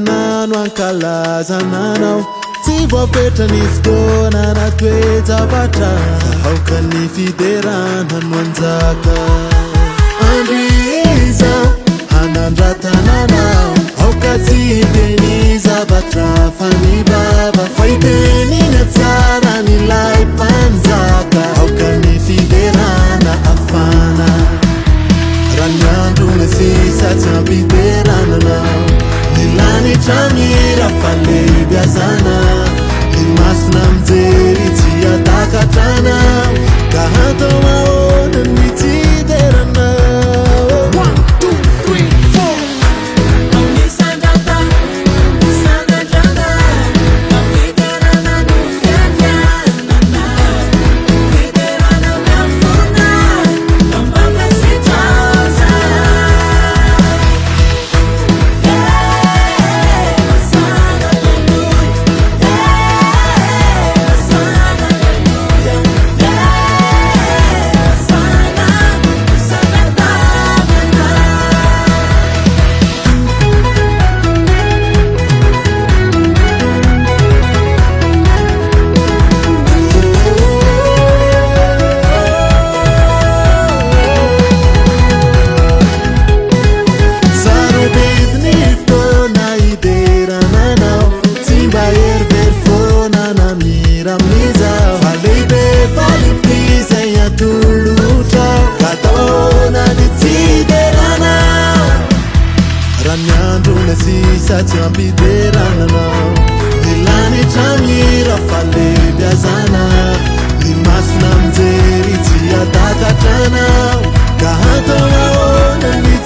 nano ankalazananao tsy voapetranizy tona na toejavatra aoka ny fiderana no anjaka andriza hanandratananao aoka tsy teny zavatra fa ny baba fa itenina tsara nilay mpanjaka aoka ny fiderana afana raha ny andro na sisa tsy ampiderananao nilany tramira fa lehibiazana ny masina mijery tsy atakatrana ka hatao ahoana ny tsideranao tsy ampiderananao nilany tramira fa lehibiazana ny masina mijery tsy atakatranao ka hatao ahoana ny